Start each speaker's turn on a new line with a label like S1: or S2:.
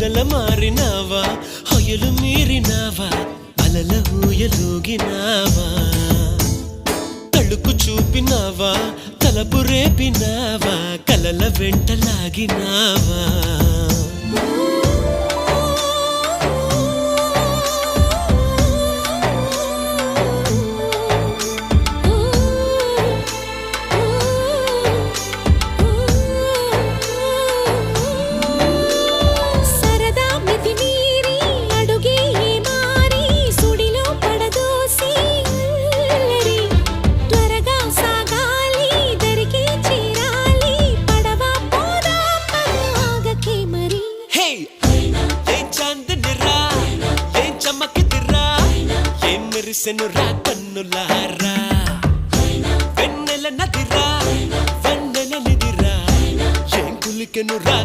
S1: మొగల మారినావా హొయలు మీరినావా అలల ఊయలూగినావా తళుకు చూపినావా తలపు రేపినావా కలల వెంటలాగినావా మెరిసెనురా కన్నులారా వెన్నెల నదిరా వెన్నెల నిదిరా ఏం కులికెనురా